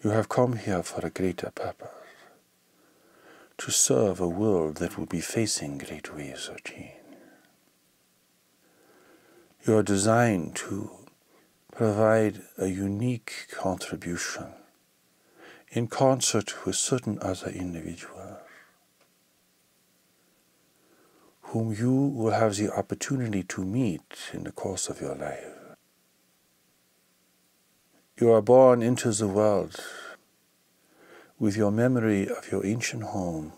You have come here for a greater purpose, to serve a world that will be facing great waves of change. You are designed to provide a unique contribution in concert with certain other individuals whom you will have the opportunity to meet in the course of your life. You are born into the world with your memory of your ancient home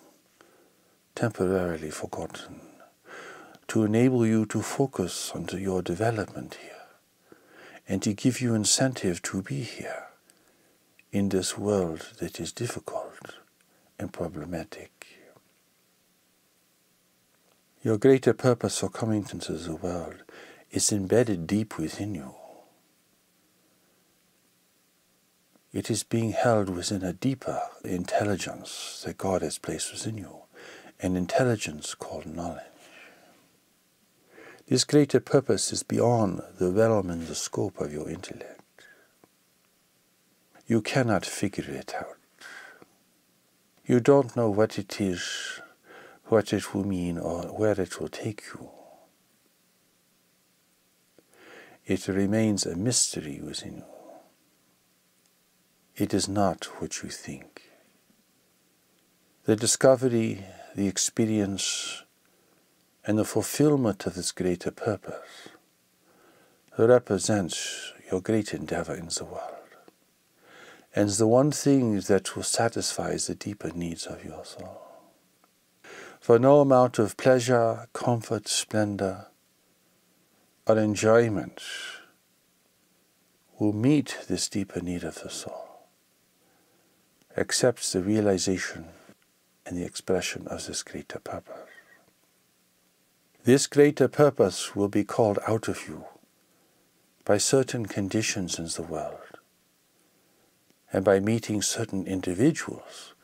temporarily forgotten, to enable you to focus on your development here and to give you incentive to be here in this world that is difficult and problematic. Your greater purpose for coming into the world is embedded deep within you. It is being held within a deeper intelligence that God has placed within you, an intelligence called knowledge. This greater purpose is beyond the realm and the scope of your intellect. You cannot figure it out. You don't know what it is, what it will mean, or where it will take you. It remains a mystery within you. It is not what you think. The discovery, the experience, and the fulfillment of this greater purpose represents your great endeavor in the world, and is the one thing that will satisfy the deeper needs of your soul. For no amount of pleasure, comfort, splendor, or enjoyment will meet this deeper need of the soul, except the realization and the expression of this greater purpose. This greater purpose will be called out of you by certain conditions in the world and by meeting certain individuals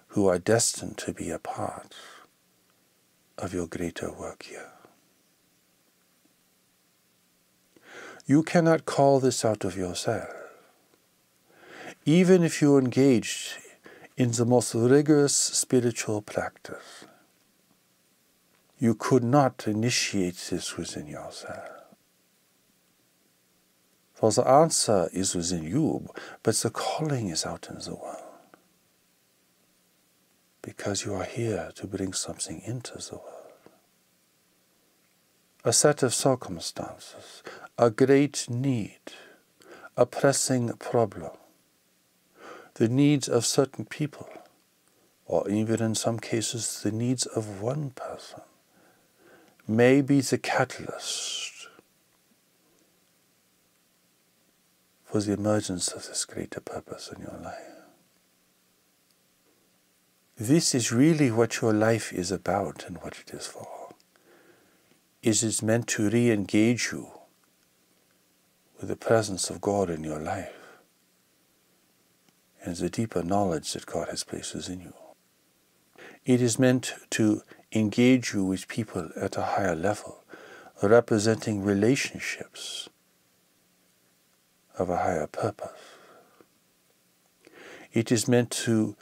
who are destined to be a part of your greater work here. You cannot call this out of yourself. Even if you engaged in the most rigorous spiritual practice, you could not initiate this within yourself. For the answer is within you, but the calling is out in the world. Because you are here to bring something into the world. A set of circumstances, a great need, a pressing problem, the needs of certain people, or even in some cases the needs of one person, may be the catalyst for the emergence of this greater purpose in your life. This is really what your life is about and what it is for. It is meant to re-engage you with the presence of God in your life and the deeper knowledge that God has placed within you. It is meant to engage you with people at a higher level, representing relationships of a higher purpose. It is meant to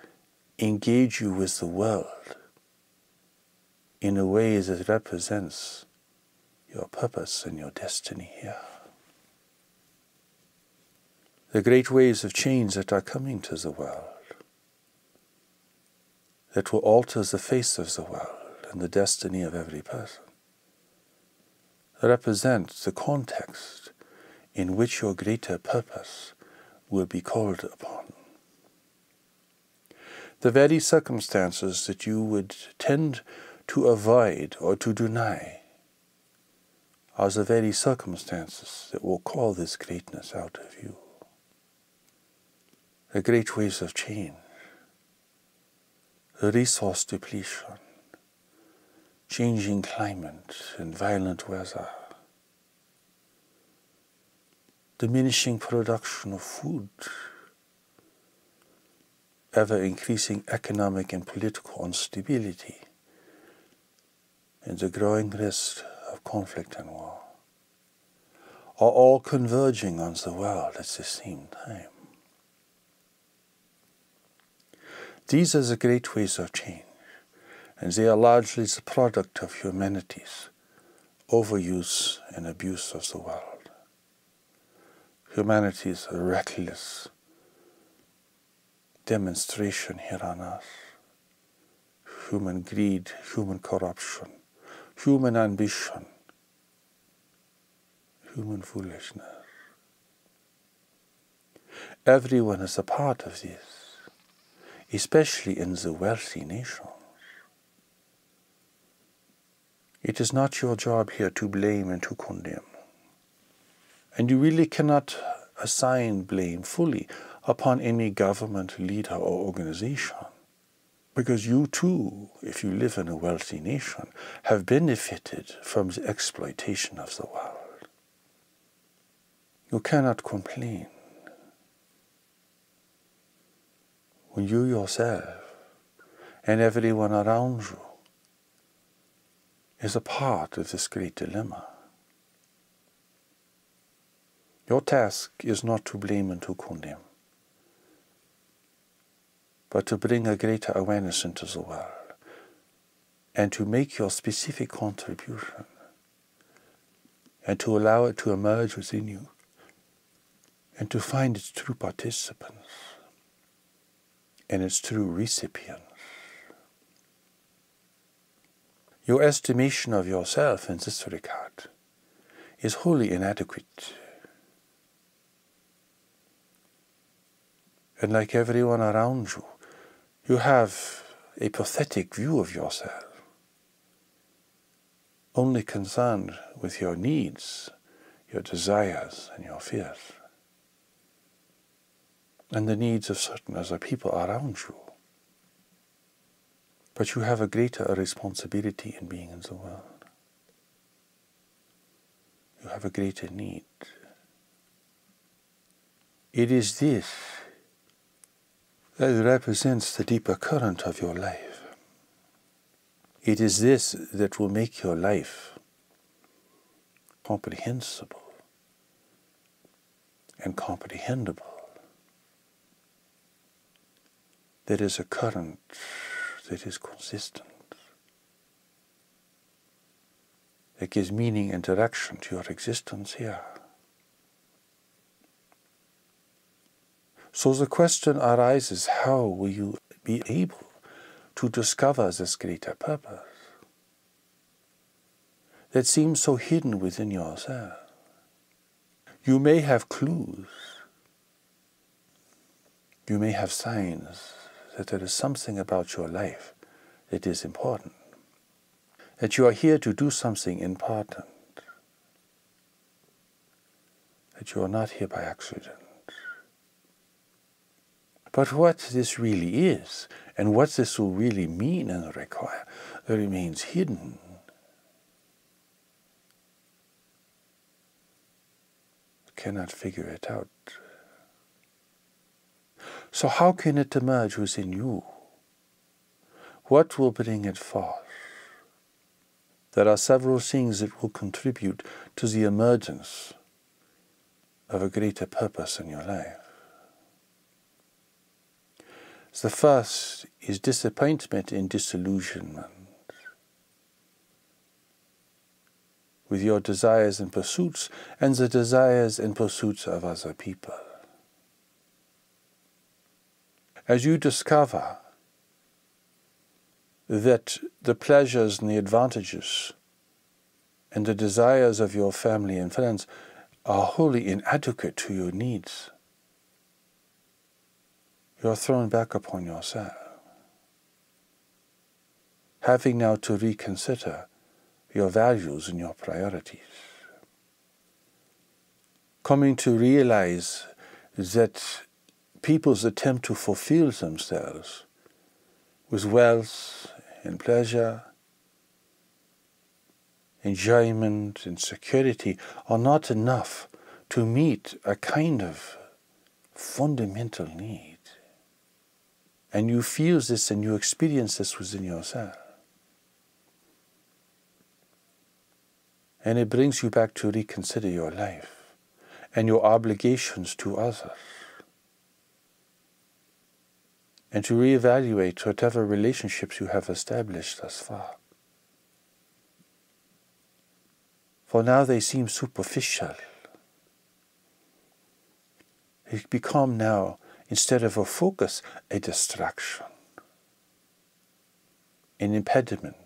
engage you with the world in a way that represents your purpose and your destiny here. The great waves of change that are coming to the world, that will alter the face of the world and the destiny of every person, represent the context in which your greater purpose will be called upon. The very circumstances that you would tend to avoid or to deny are the very circumstances that will call this greatness out of you. The great waves of change, the resource depletion, changing climate and violent weather, diminishing production of food, ever-increasing economic and political instability, and the growing risk of conflict and war, are all converging on the world at the same time. These are the great ways of change, and they are largely the product of humanity's overuse and abuse of the world. Humanity's reckless demonstration here on earth. Human greed, human corruption, human ambition, human foolishness. Everyone is a part of this, especially in the wealthy nations. It is not your job here to blame and to condemn. And you really cannot assign blame fully upon any government, leader, or organization. Because you too, if you live in a wealthy nation, have benefited from the exploitation of the world. You cannot complain when you yourself and everyone around you is a part of this great dilemma. Your task is not to blame and to condemn, but to bring a greater awareness into the world and to make your specific contribution and to allow it to emerge within you and to find its true participants and its true recipients. Your estimation of yourself in this regard is wholly inadequate. And like everyone around you, you have a pathetic view of yourself, only concerned with your needs, your desires, and your fears, and the needs of certain other people around you. But you have a greater responsibility in being in the world. You have a greater need. It is this that represents the deeper current of your life. It is this that will make your life comprehensible and comprehensible. There is a current that is consistent, that gives meaning and direction to your existence here. So the question arises, how will you be able to discover this greater purpose that seems so hidden within yourself? You may have clues, you may have signs that there is something about your life that is important, that you are here to do something important, that you are not here by accident. But what this really is, and what this will really mean and require, remains hidden. You cannot figure it out. So how can it emerge within you? What will bring it forth? There are several things that will contribute to the emergence of a greater purpose in your life. The first is disappointment and disillusionment with your desires and pursuits and the desires and pursuits of other people. As you discover that the pleasures and the advantages and the desires of your family and friends are wholly inadequate to your needs, you are thrown back upon yourself, having now to reconsider your values and your priorities, coming to realize that people's attempt to fulfill themselves with wealth and pleasure, enjoyment and security are not enough to meet a kind of fundamental need. And you feel this and you experience this within yourself. And it brings you back to reconsider your life and your obligations to others. and to reevaluate whatever relationships you have established thus far. For now they seem superficial. They become now, instead of a focus, a distraction, an impediment.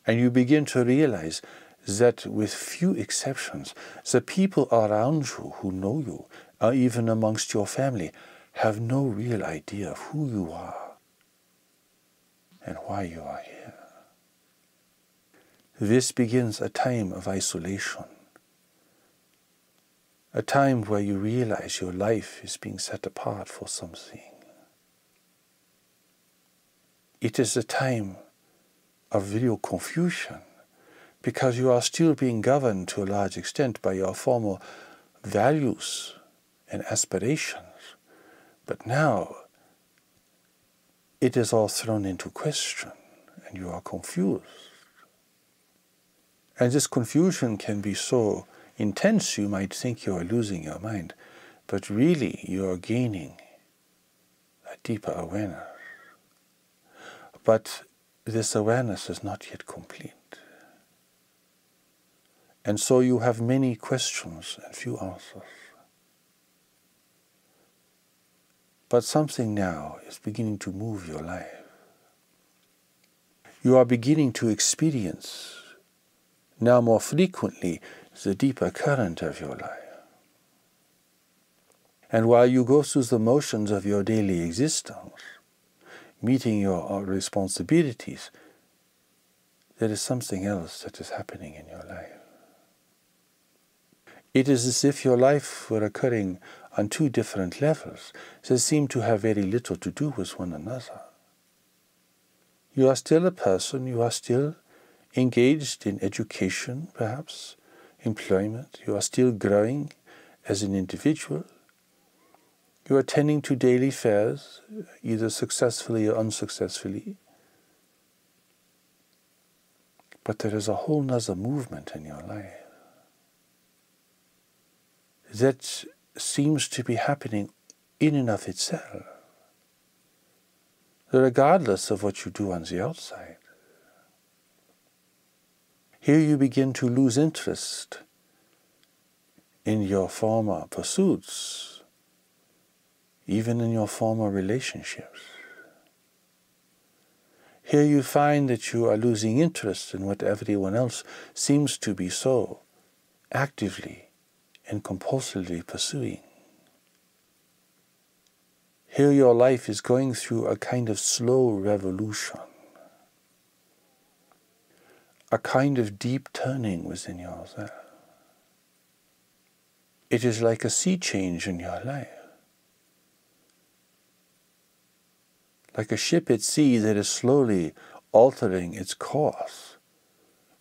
And you begin to realize that with few exceptions, the people around you who know you, or even amongst your family, have no real idea of who you are and why you are here. This begins a time of isolation, a time where you realize your life is being set apart for something. It is a time of real confusion, because you are still being governed to a large extent by your former values and aspirations. But now it is all thrown into question and you are confused. And this confusion can be so intense you might think you are losing your mind, but really you are gaining a deeper awareness. But this awareness is not yet complete. And so you have many questions and few answers. But something now is beginning to move your life. You are beginning to experience now more frequently the deeper current of your life. And while you go through the motions of your daily existence, meeting your responsibilities, there is something else that is happening in your life. It is as if your life were occurring on two different levels that seem to have very little to do with one another. You are still a person, you are still engaged in education, perhaps, employment, you are still growing as an individual. You are tending to daily affairs, either successfully or unsuccessfully. But there is a whole nother movement in your life that seems to be happening in and of itself, regardless of what you do on the outside. Here you begin to lose interest in your former pursuits, even in your former relationships. Here you find that you are losing interest in what everyone else seems to be so actively and compulsively pursuing. Here your life is going through a kind of slow revolution, a kind of deep turning within yourself. It is like a sea change in your life, like a ship at sea that is slowly altering its course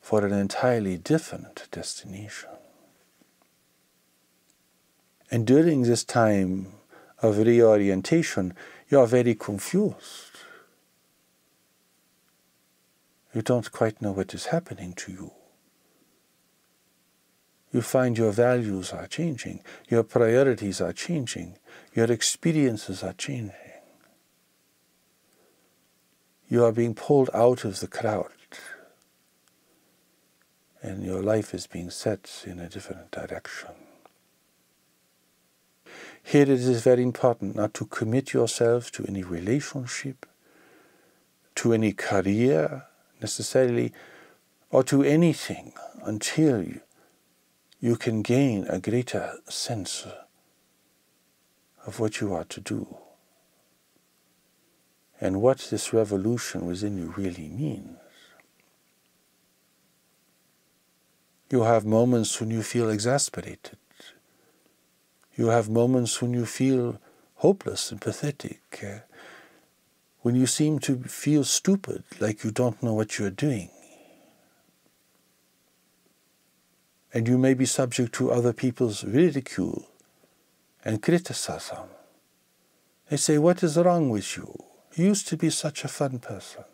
for an entirely different destination. And during this time of reorientation, you are very confused. You don't quite know what is happening to you. You find your values are changing, your priorities are changing, your experiences are changing. You are being pulled out of the crowd, and your life is being set in a different direction. Here it is very important not to commit yourself to any relationship, to any career necessarily, or to anything until you can gain a greater sense of what you are to do and what this revolution within you really means. You have moments when you feel exasperated. You have moments when you feel hopeless and pathetic, when you seem to feel stupid, like you don't know what you're doing. And you may be subject to other people's ridicule and criticism. They say, "What is wrong with you? You used to be such a fun person.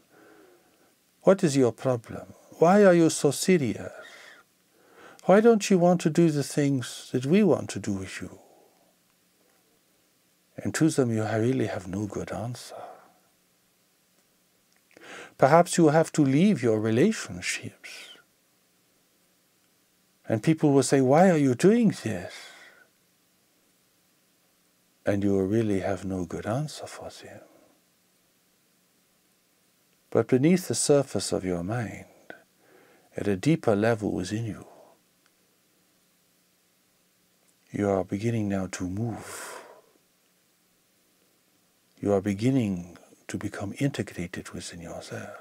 What is your problem? Why are you so serious? Why don't you want to do the things that we want to do with you?" And to them you really have no good answer. Perhaps you have to leave your relationships. And people will say, why are you doing this? And you really have no good answer for them. But beneath the surface of your mind, at a deeper level within you, you are beginning now to move. You are beginning to become integrated within yourself.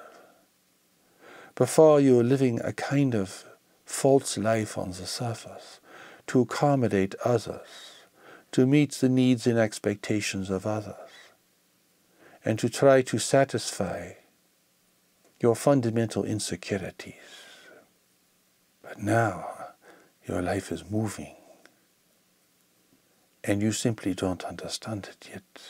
Before you were living a kind of false life on the surface, to accommodate others, to meet the needs and expectations of others, and to try to satisfy your fundamental insecurities. But now, your life is moving, and you simply don't understand it yet.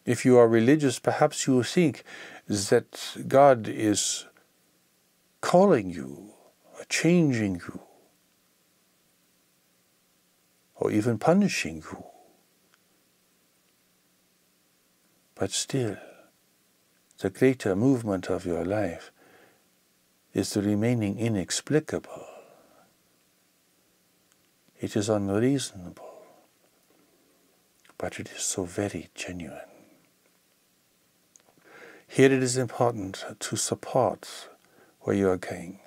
If you are religious, perhaps you think that God is calling you, or changing you, or even punishing you. But still, the greater movement of your life is the remaining inexplicable. It is unreasonable, but it is so very genuine. Here it is important to support where you are going,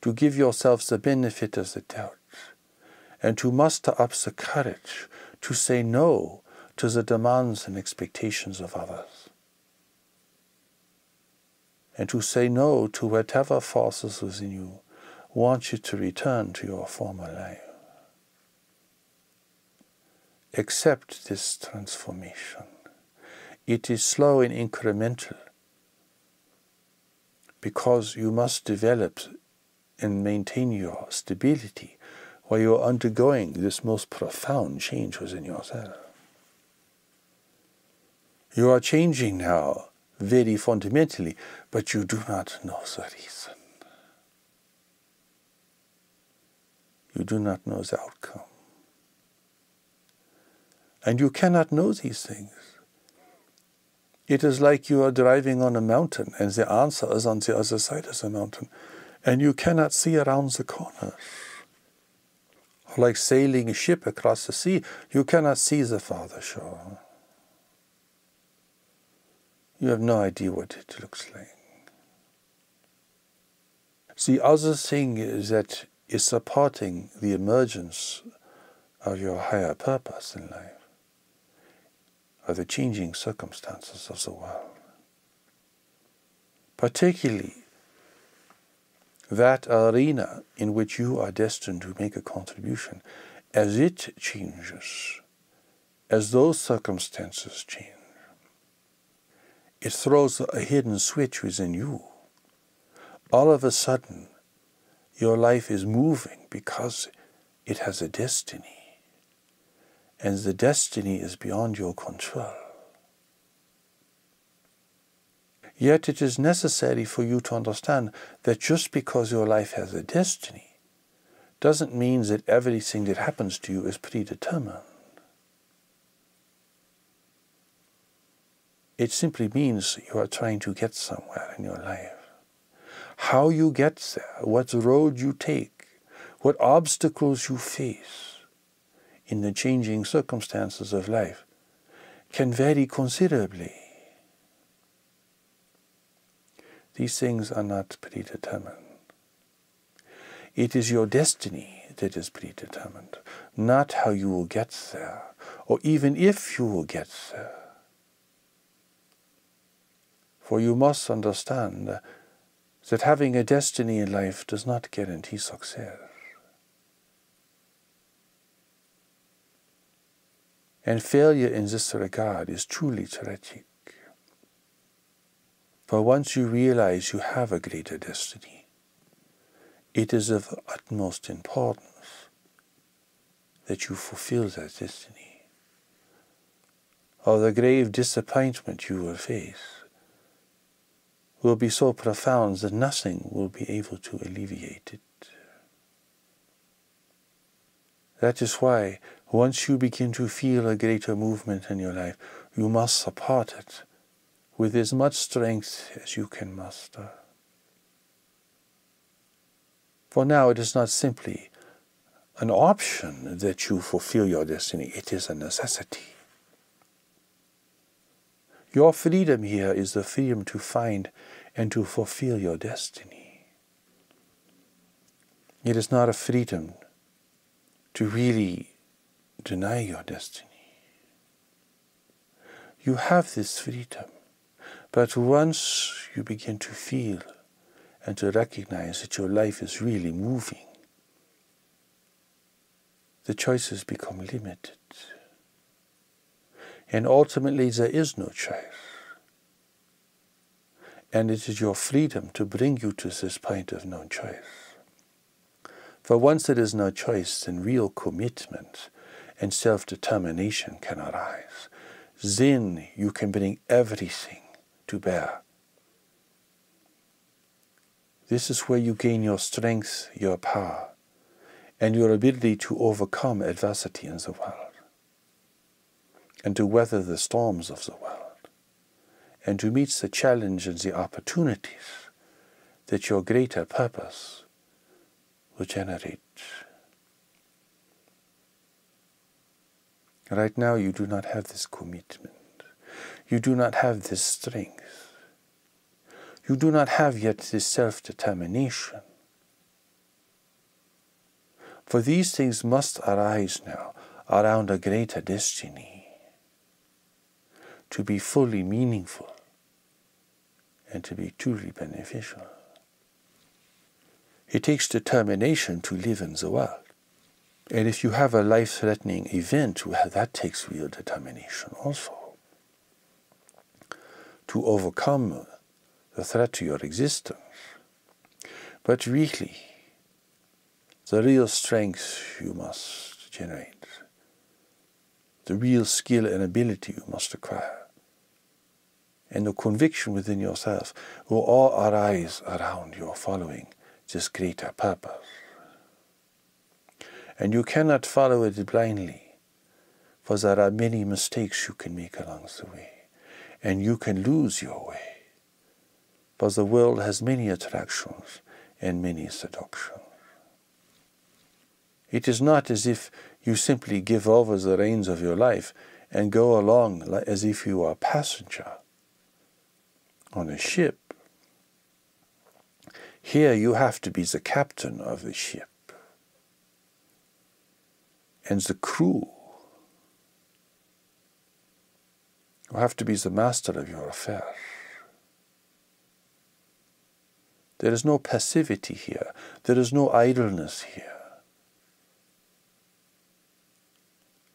to give yourself the benefit of the doubt, and to muster up the courage to say no to the demands and expectations of others, and to say no to whatever forces within you want you to return to your former life. Accept this transformation. It is slow and incremental, because you must develop and maintain your stability while you are undergoing this most profound change within yourself. You are changing now very fundamentally, but you do not know the reason. You do not know the outcome. And you cannot know these things. It is like you are driving on a mountain and the answer is on the other side of the mountain, and you cannot see around the corners. Or like sailing a ship across the sea, you cannot see the farther shore. You have no idea what it looks like. The other thing that is supporting the emergence of your higher purpose in life are the changing circumstances of the world. Particularly that arena in which you are destined to make a contribution. As it changes, as those circumstances change, it throws a hidden switch within you. All of a sudden, your life is moving because it has a destiny. And the destiny is beyond your control. Yet it is necessary for you to understand that just because your life has a destiny doesn't mean that everything that happens to you is predetermined. It simply means you are trying to get somewhere in your life. How you get there, what road you take, what obstacles you face in the changing circumstances of life can vary considerably. These things are not predetermined. It is your destiny that is predetermined, not how you will get there, or even if you will get there. For you must understand that having a destiny in life does not guarantee success. And failure in this regard is truly tragic. For once you realize you have a greater destiny, it is of utmost importance that you fulfill that destiny. Or the grave disappointment you will face will be so profound that nothing will be able to alleviate it. That is why, once you begin to feel a greater movement in your life, you must support it with as much strength as you can muster. For now, it is not simply an option that you fulfill your destiny, it is a necessity. Your freedom here is the freedom to find and to fulfill your destiny. It is not a freedom to really deny your destiny. You have this freedom, but once you begin to feel and to recognize that your life is really moving, the choices become limited. And ultimately there is no choice. And it is your freedom to bring you to this point of no choice. For once there is no choice, then real commitment and self-determination can arise. Then you can bring everything to bear. This is where you gain your strength, your power, and your ability to overcome adversity in the world, and to weather the storms of the world, and to meet the challenge and the opportunities that your greater purpose will generate. Right now you do not have this commitment. You do not have this strength. You do not have yet this self-determination. For these things must arise now around a greater destiny, to be fully meaningful and to be truly beneficial. It takes determination to live in the world. And if you have a life-threatening event, well, that takes real determination also. To overcome the threat to your existence. But really, the real strength you must generate, the real skill and ability you must acquire, and the conviction within yourself will all arise around your following this greater purpose. And you cannot follow it blindly, for there are many mistakes you can make along the way, and you can lose your way, for the world has many attractions and many seductions. It is not as if you simply give over the reins of your life and go along as if you are a passenger on a ship. Here you have to be the captain of the ship. And the crew, you have to be the master of your affairs. There is no passivity here. There is no idleness here.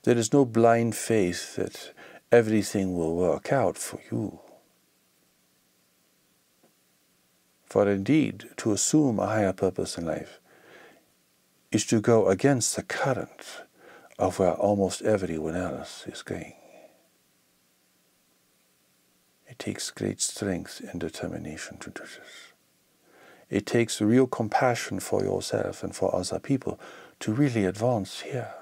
There is no blind faith that everything will work out for you. For indeed, to assume a higher purpose in life is to go against the current of where almost everyone else is going. It takes great strength and determination to do this. It takes real compassion for yourself and for other people to really advance here.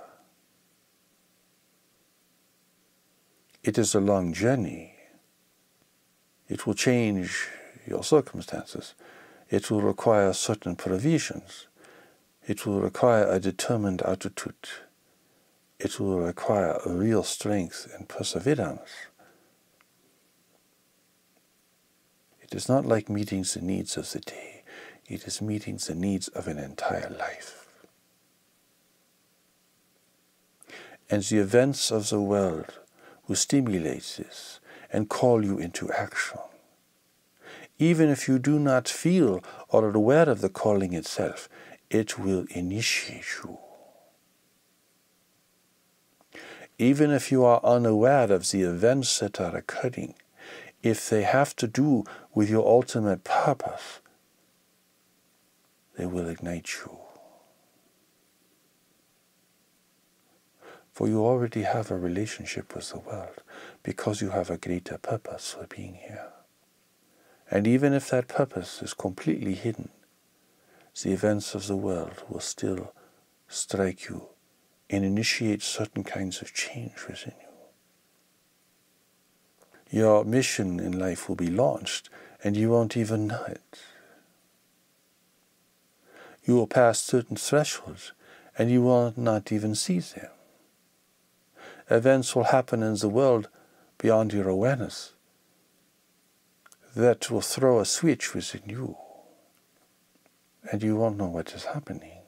It is a long journey. It will change your circumstances. It will require certain provisions. It will require a determined attitude. It will require a real strength and perseverance. It is not like meeting the needs of the day. It is meeting the needs of an entire life. And the events of the world will stimulate this and call you into action. Even if you do not feel or are aware of the calling itself, it will initiate you. Even if you are unaware of the events that are occurring, if they have to do with your ultimate purpose, they will ignite you. For you already have a relationship with the world because you have a greater purpose for being here. And even if that purpose is completely hidden, the events of the world will still strike you and initiate certain kinds of change within you. Your mission in life will be launched, and you won't even know it. You will pass certain thresholds, and you will not even see them. Events will happen in the world beyond your awareness that will throw a switch within you, and you won't know what is happening.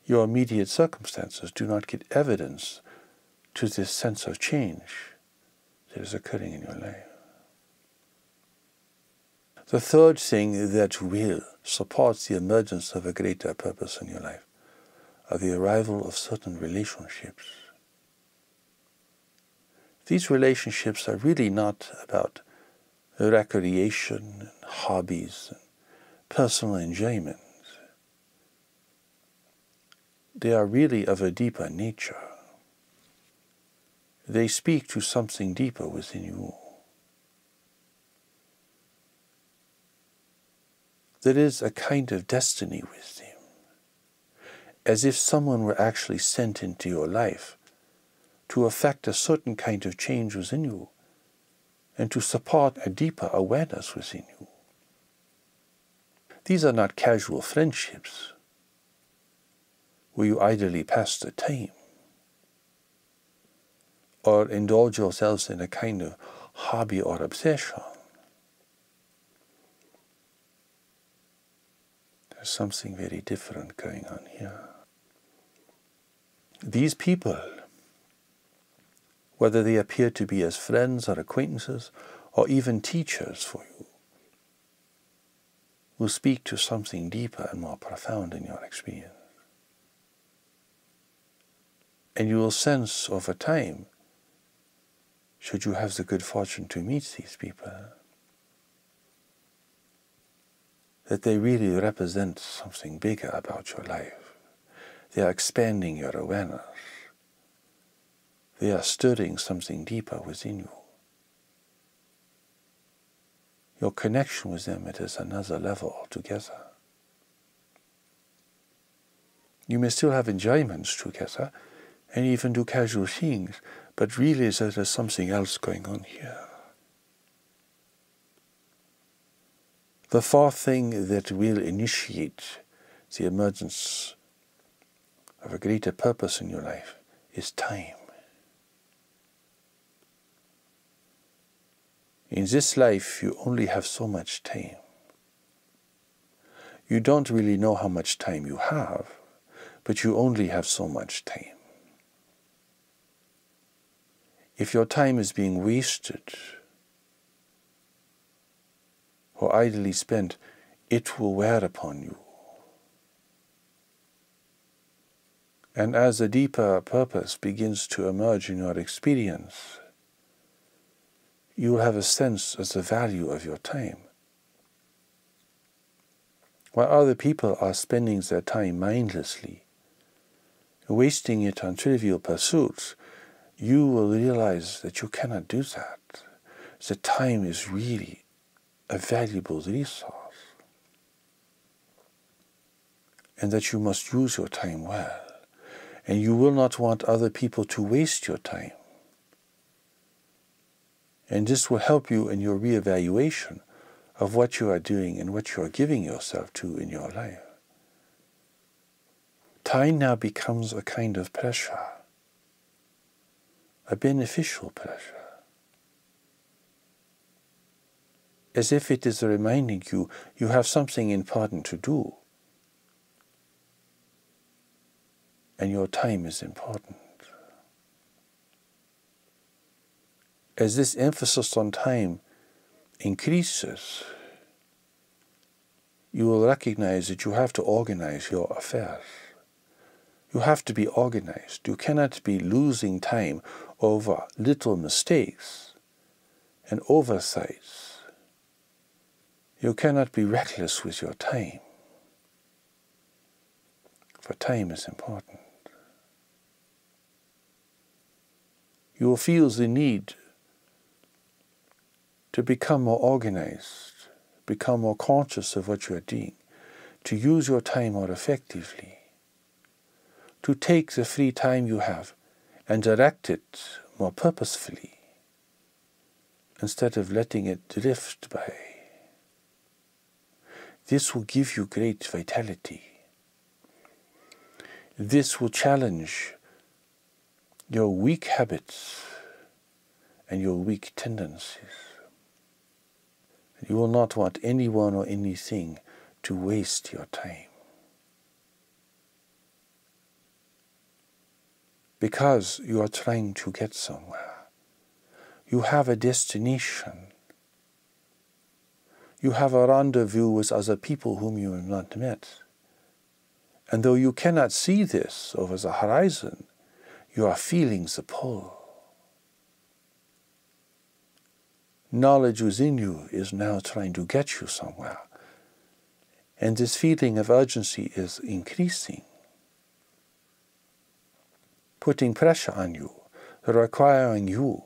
Your immediate circumstances do not give evidence to this sense of change that is occurring in your life. The third thing that will support the emergence of a greater purpose in your life are the arrival of certain relationships. These relationships are really not about recreation and hobbies and personal enjoyment. They are really of a deeper nature. They speak to something deeper within you. There is a kind of destiny with them, as if someone were actually sent into your life to effect a certain kind of change within you and to support a deeper awareness within you. These are not casual friendships where you idly pass the time or indulge yourselves in a kind of hobby or obsession. There's something very different going on here. These people, whether they appear to be as friends or acquaintances or even teachers for you, will speak to something deeper and more profound in your experience. And you will sense over time, should you have the good fortune to meet these people, that they really represent something bigger about your life. They are expanding your awareness. They are stirring something deeper within you. Your connection with them, it is another level altogether. You may still have enjoyments together and even do casual things, but really there is something else going on here. The fourth thing that will initiate the emergence of a greater purpose in your life is time. In this life, you only have so much time. You don't really know how much time you have, but you only have so much time. If your time is being wasted or idly spent, it will wear upon you. And as a deeper purpose begins to emerge in your experience, you will have a sense of the value of your time. While other people are spending their time mindlessly, wasting it on trivial pursuits, you will realize that you cannot do that. The time is really a valuable resource, and that you must use your time well, and you will not want other people to waste your time. And this will help you in your reevaluation of what you are doing and what you are giving yourself to in your life. Time now becomes a kind of pleasure, a beneficial pleasure, as if it is reminding you you have something important to do, and your time is important. As this emphasis on time increases, you will recognize that you have to organize your affairs. You have to be organized. You cannot be losing time over little mistakes and oversights. You cannot be reckless with your time, for time is important. You will feel the need to become more organized, become more conscious of what you are doing, to use your time more effectively, to take the free time you have and direct it more purposefully, instead of letting it drift by. This will give you great vitality. This will challenge your weak habits and your weak tendencies. You will not want anyone or anything to waste your time. Because you are trying to get somewhere. You have a destination. You have a rendezvous with other people whom you have not met. And though you cannot see this over the horizon, you are feeling the pull. Knowledge within you is now trying to get you somewhere. And this feeling of urgency is increasing, putting pressure on you, requiring you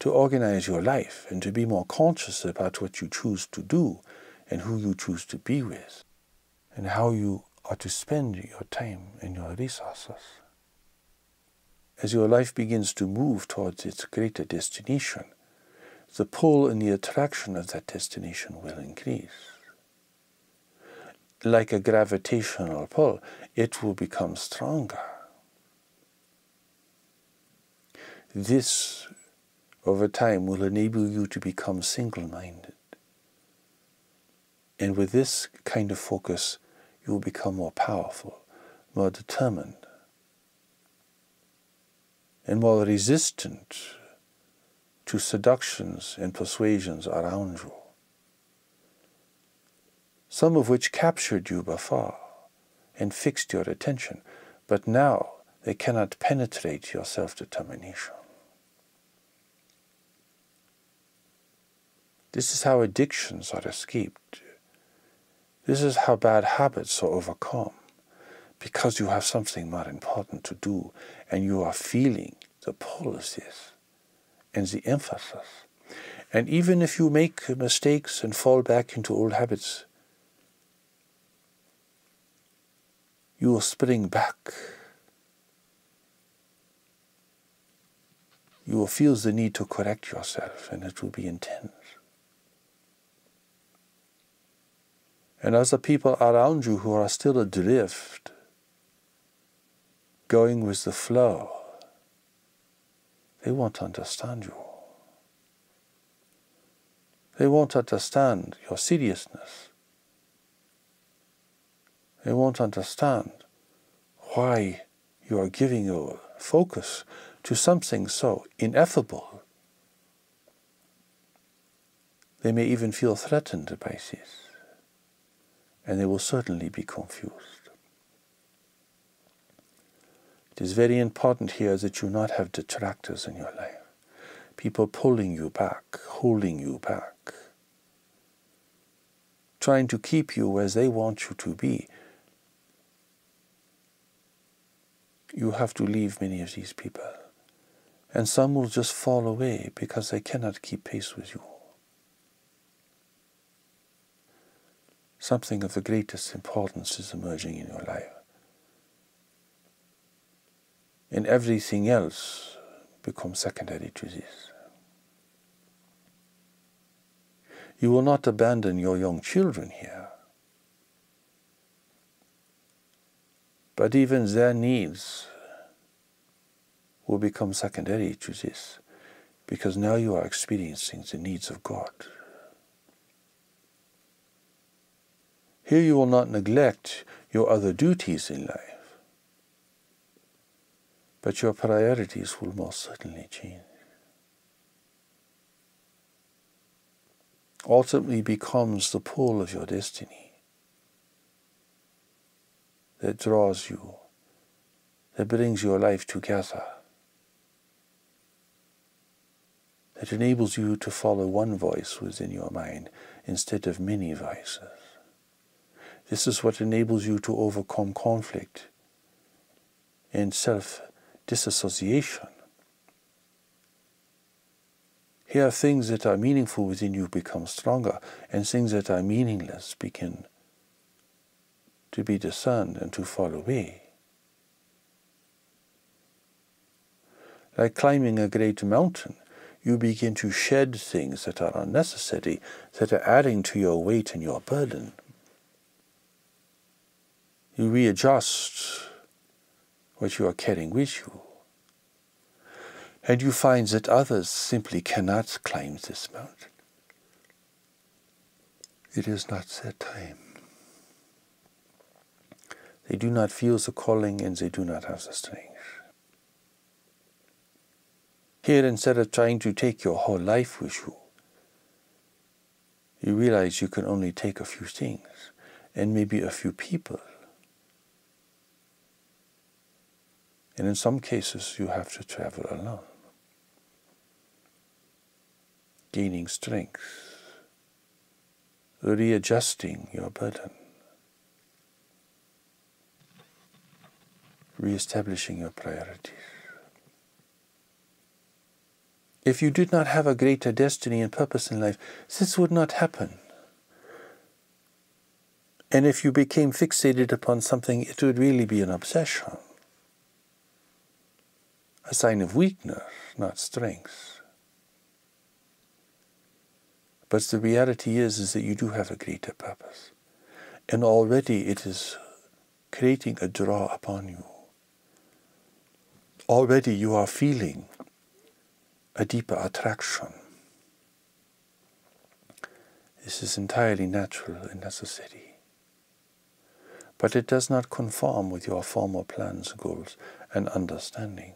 to organize your life and to be more conscious about what you choose to do and who you choose to be with and how you are to spend your time and your resources. As your life begins to move towards its greater destination, the pull and the attraction of that destination will increase. Like a gravitational pull, it will become stronger. This, over time, will enable you to become single-minded. And with this kind of focus, you will become more powerful, more determined, and more resistant to seductions and persuasions around you, some of which captured you before and fixed your attention, but now they cannot penetrate your self-determination. This is how addictions are escaped. This is how bad habits are overcome, because you have something more important to do, and you are feeling the pull of this and the emphasis. And even if you make mistakes and fall back into old habits, you will spring back. You will feel the need to correct yourself, and it will be intense. And other people around you who are still adrift, going with the flow, they won't understand you. They won't understand your seriousness. They won't understand why you are giving your focus to something so ineffable. They may even feel threatened by this, and they will certainly be confused. It is very important here that you not have detractors in your life, people pulling you back, holding you back, trying to keep you where they want you to be. You have to leave many of these people, and some will just fall away because they cannot keep pace with you. Something of the greatest importance is emerging in your life. And everything else becomes secondary to this. You will not abandon your young children here, but even their needs will become secondary to this, because now you are experiencing the needs of God. Here you will not neglect your other duties in life, but your priorities will most certainly change. Ultimately becomes the pull of your destiny that draws you, that brings your life together, that enables you to follow one voice within your mind instead of many voices. This is what enables you to overcome conflict and self-disassociation. Here, things that are meaningful within you become stronger, and things that are meaningless begin to be discerned and to fall away. Like climbing a great mountain, you begin to shed things that are unnecessary, that are adding to your weight and your burden. You readjust what you are carrying with you. And you find that others simply cannot climb this mountain. It is not their time. They do not feel the calling and they do not have the strength. Here, instead of trying to take your whole life with you, you realize you can only take a few things and maybe a few people. And in some cases, you have to travel alone, gaining strength, readjusting your burden, reestablishing your priorities. If you did not have a greater destiny and purpose in life, this would not happen. And if you became fixated upon something, it would really be an obsession, a sign of weakness, not strength. But the reality is that you do have a greater purpose. And already it is creating a draw upon you. Already you are feeling a deeper attraction. This is entirely natural and necessary. But it does not conform with your former plans, goals, and understanding.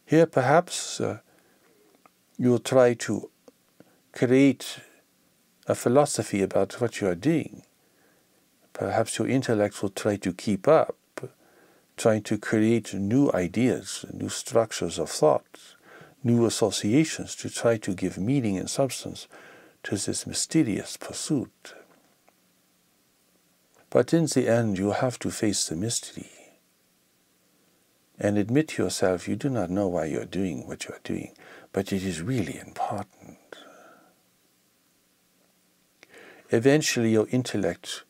Here perhaps you'll try to create a philosophy about what you are doing. Perhaps your intellect will try to keep up, trying to create new ideas, new structures of thought, new associations to try to give meaning and substance to this mysterious pursuit. But in the end, you have to face the mystery and admit to yourself you do not know why you're doing what you're doing, but it is really important. Eventually, your intellect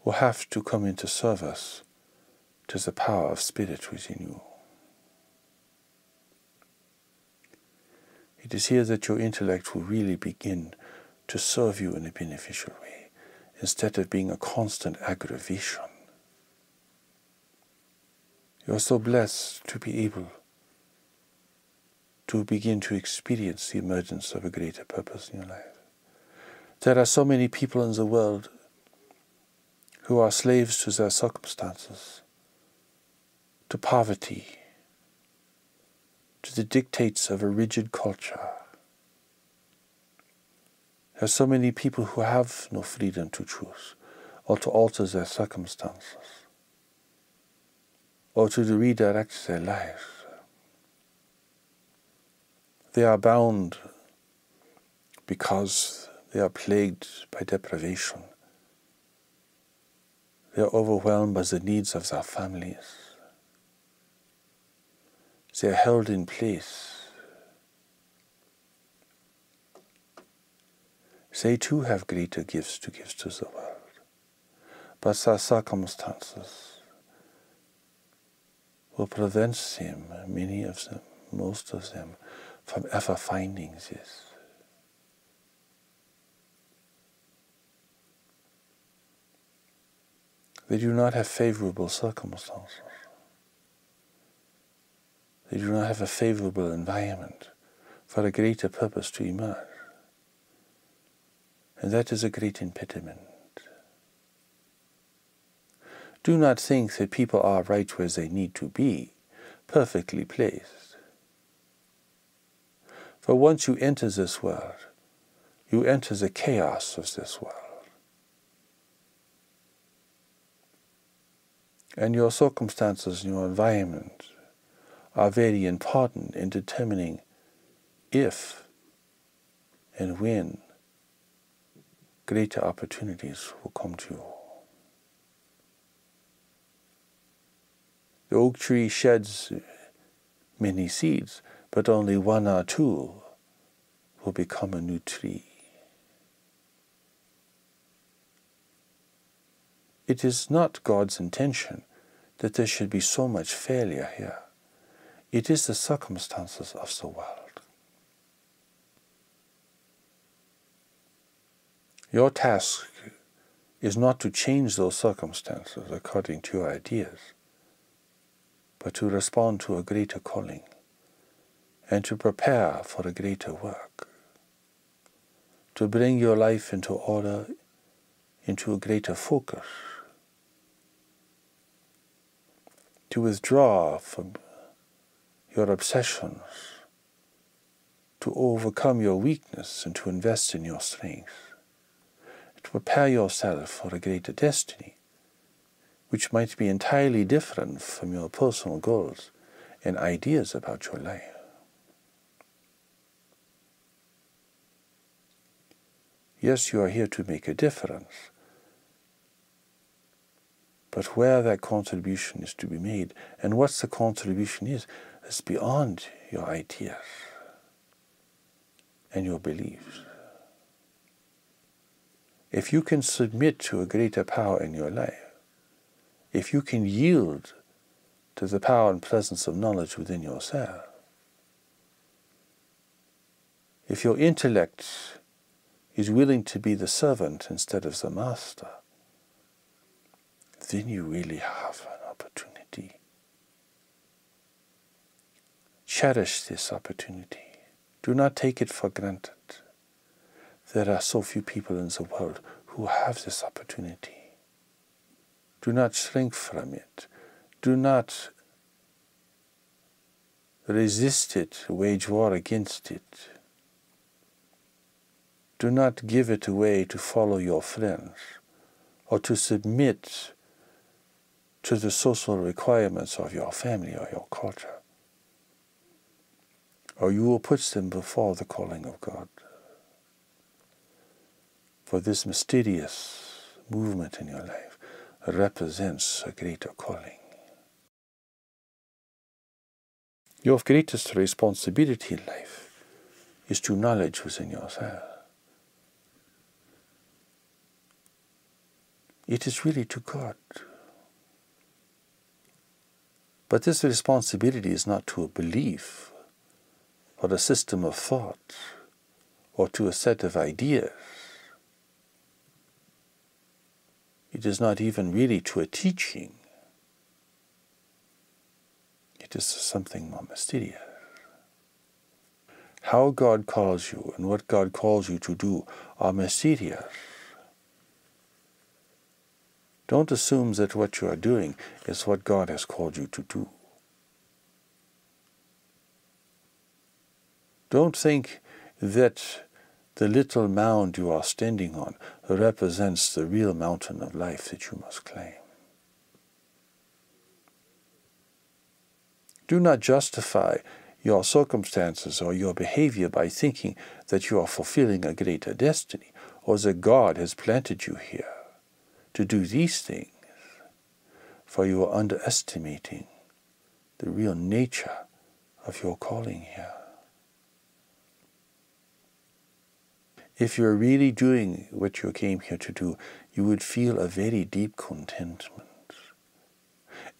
will have to come into service to the power of spirit within you. It is here that your intellect will really begin to serve you in a beneficial way, instead of being a constant aggravation. You are so blessed to be able to begin to experience the emergence of a greater purpose in your life. There are so many people in the world who are slaves to their circumstances, to poverty, to the dictates of a rigid culture. There are so many people who have no freedom to choose or to alter their circumstances or to redirect their lives. They are bound because they are plagued by deprivation. They are overwhelmed by the needs of their families. They are held in place. They too have greater gifts to give to the world. But their circumstances will prevent them, many of them, most of them, from ever finding this. They do not have favorable circumstances. They do not have a favorable environment for a greater purpose to emerge. And that is a great impediment. Do not think that people are right where they need to be, perfectly placed. For once you enter this world, you enter the chaos of this world. And your circumstances and your environment are very important in determining if and when greater opportunities will come to you. The oak tree sheds many seeds, but only one or two will become a new tree. It is not God's intention that there should be so much failure here. It is the circumstances of the world. Your task is not to change those circumstances according to your ideas, but to respond to a greater calling and to prepare for a greater work, to bring your life into order, into a greater focus, to withdraw from your obsessions, to overcome your weakness and to invest in your strength, to prepare yourself for a greater destiny, which might be entirely different from your personal goals and ideas about your life. Yes, you are here to make a difference, but where that contribution is to be made and what the contribution is beyond your ideas and your beliefs. If you can submit to a greater power in your life, if you can yield to the power and presence of knowledge within yourself, if your intellect is willing to be the servant instead of the master, then you really have an opportunity. Cherish this opportunity. Do not take it for granted. There are so few people in the world who have this opportunity. Do not shrink from it. Do not resist it, wage war against it. Do not give it away to follow your friends or to submit to the social requirements of your family or your culture, or you will put them before the calling of God. For this mysterious movement in your life represents a greater calling. Your greatest responsibility in life is to knowledge within yourself. It is really to God. But this responsibility is not to a belief or a system of thought or to a set of ideas. It is not even really to a teaching. It is something more mysterious. How God calls you and what God calls you to do are mysterious. Don't assume that what you are doing is what God has called you to do. Don't think that the little mound you are standing on represents the real mountain of life that you must climb. Do not justify your circumstances or your behavior by thinking that you are fulfilling a greater destiny or that God has planted you here to do these things, for you are underestimating the real nature of your calling here. If you're really doing what you came here to do, you would feel a very deep contentment.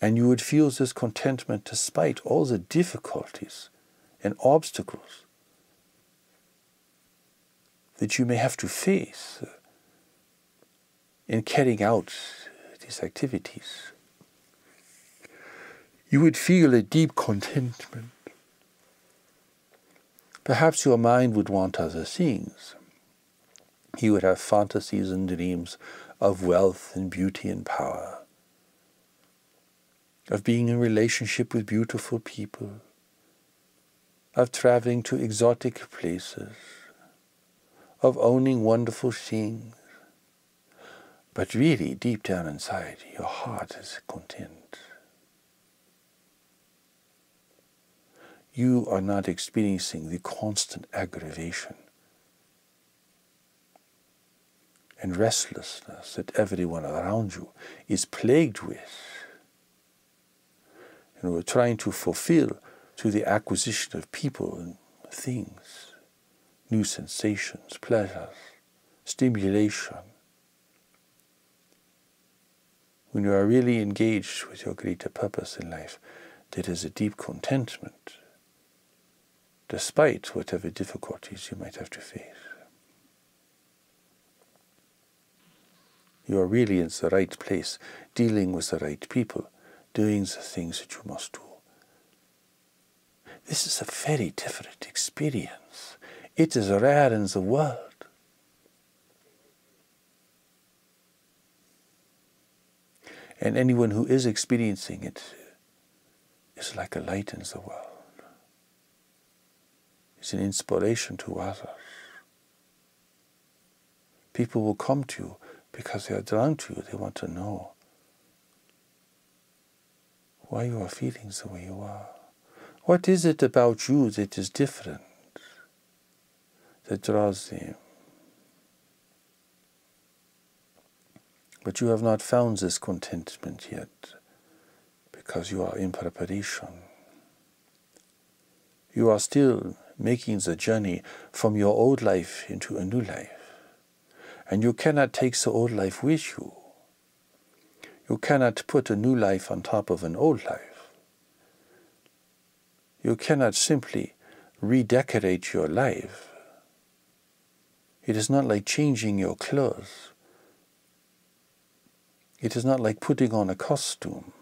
And you would feel this contentment despite all the difficulties and obstacles that you may have to face in carrying out these activities. You would feel a deep contentment. Perhaps your mind would want other things. You would have fantasies and dreams of wealth and beauty and power, of being in relationship with beautiful people, of traveling to exotic places, of owning wonderful things. But really, deep down inside, your heart is content. You are not experiencing the constant aggravation and restlessness that everyone around you is plagued with. And we're trying to fulfill through the acquisition of people and things, new sensations, pleasures, stimulation, when you are really engaged with your greater purpose in life, there is a deep contentment, despite whatever difficulties you might have to face. You are really in the right place, dealing with the right people, doing the things that you must do. This is a very different experience. It is rare in the world. And anyone who is experiencing it is like a light in the world. It's an inspiration to others. People will come to you because they are drawn to you. They want to know why you are feeling the way you are. What is it about you that is different, that draws them? But you have not found this contentment yet, because you are in preparation. You are still making the journey from your old life into a new life. And you cannot take the old life with you. You cannot put a new life on top of an old life. You cannot simply redecorate your life. It is not like changing your clothes. It is not like putting on a costume.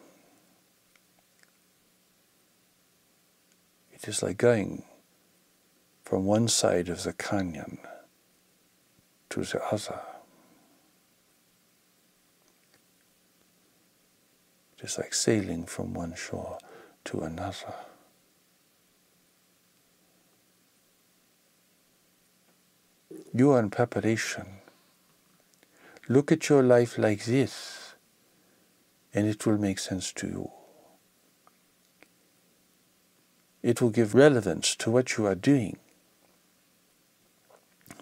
It is like going from one side of the canyon to the other. It is like sailing from one shore to another. You are in preparation. Look at your life like this, and it will make sense to you. It will give relevance to what you are doing,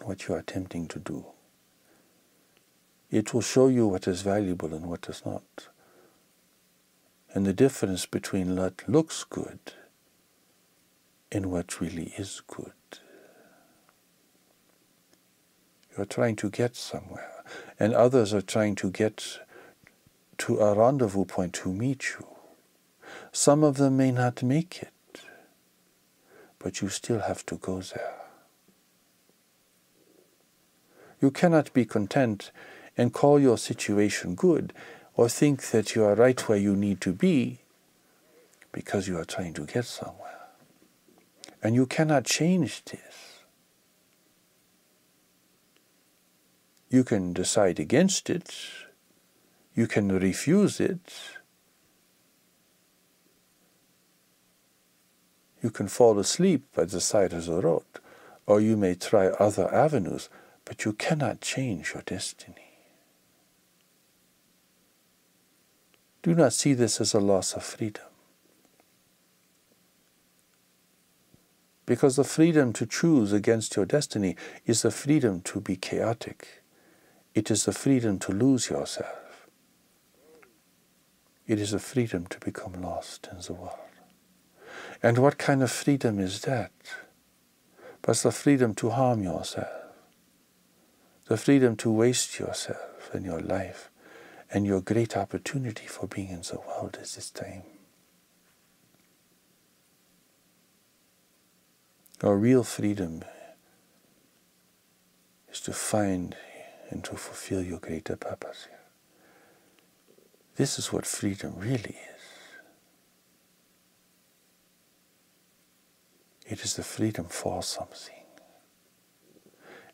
what you are attempting to do. It will show you what is valuable and what is not, and the difference between what looks good and what really is good. You are trying to get somewhere, and others are trying to get to a rendezvous point to meet you. Some of them may not make it, but you still have to go there. You cannot be content and call your situation good, or think that you are right where you need to be, because you are trying to get somewhere. And you cannot change this. You can decide against it. You can refuse it. You can fall asleep by the side of the road, or you may try other avenues, but you cannot change your destiny. Do not see this as a loss of freedom, because the freedom to choose against your destiny is the freedom to be chaotic. It is the freedom to lose yourself. It is the freedom to become lost in the world. And what kind of freedom is that? But the freedom to harm yourself, the freedom to waste yourself and your life, and your great opportunity for being in the world at this time. Your real freedom is to find and to fulfill your greater purpose here. This is what freedom really is. It is the freedom for something,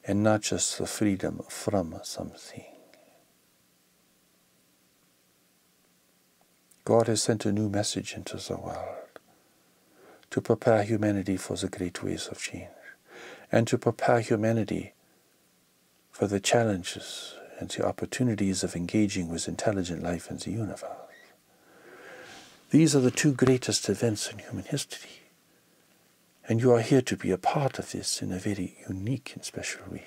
and not just the freedom from something. God has sent a new message into the world to prepare humanity for the great ways of change, and to prepare humanity for the challenges and the opportunities of engaging with intelligent life in the universe. These are the two greatest events in human history, and you are here to be a part of this in a very unique and special way.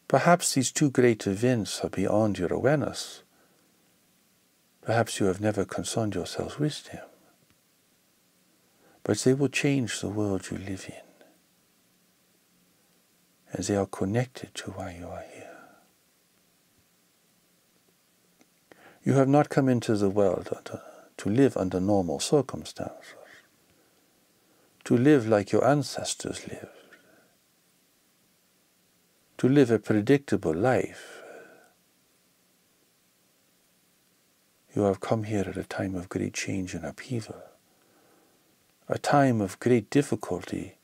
Perhaps these two great events are beyond your awareness. Perhaps you have never concerned yourselves with them. But they will change the world you live in. And they are connected to why you are here. You have not come into the world to live under normal circumstances, to live like your ancestors lived, to live a predictable life. You have come here at a time of great change and upheaval, a time of great difficulty,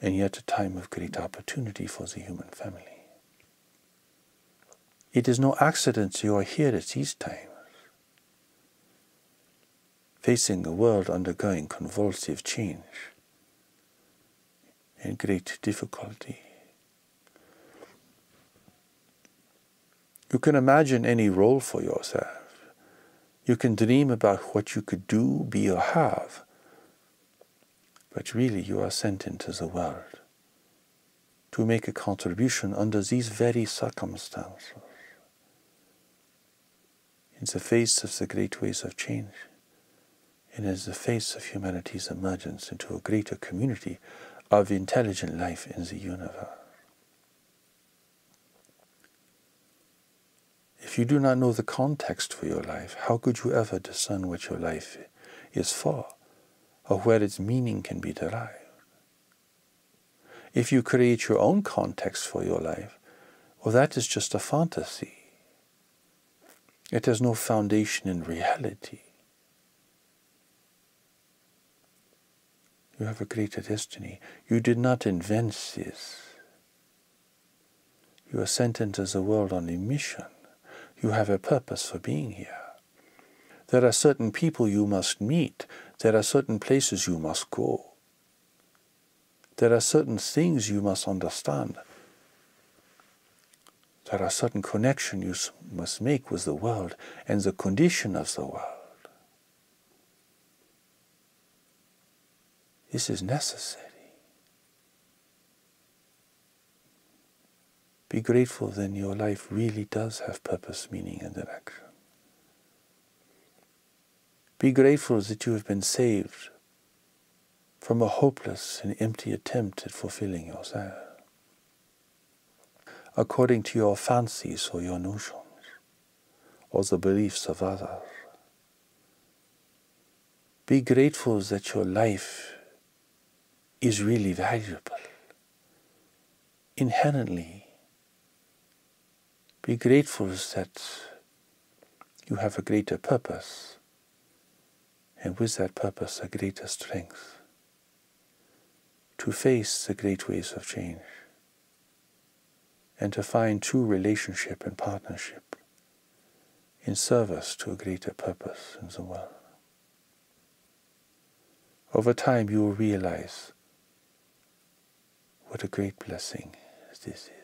and yet a time of great opportunity for the human family. It is no accident you are here at these times, facing a world undergoing convulsive change and great difficulty. You can imagine any role for yourself. You can dream about what you could do, be, or have. But really you are sent into the world to make a contribution under these very circumstances, in the face of the great waves of change, and in the face of humanity's emergence into a greater community of intelligent life in the universe. If you do not know the context for your life, how could you ever discern what your life is for, or where its meaning can be derived? If you create your own context for your life, well, that is just a fantasy. It has no foundation in reality. You have a greater destiny. You did not invent this. You are sent into the world on a mission. You have a purpose for being here. There are certain people you must meet. There are certain places you must go. There are certain things you must understand. There are certain connections you must make with the world and the condition of the world. This is necessary. Be grateful that your life really does have purpose, meaning, and direction. Be grateful that you have been saved from a hopeless and empty attempt at fulfilling yourself, according to your fancies or your notions, or the beliefs of others. Be grateful that your life is really valuable, inherently. Be grateful that you have a greater purpose, and with that purpose a greater strength to face the great waves of change and to find true relationship and partnership in service to a greater purpose in the world. Over time you will realize what a great blessing this is.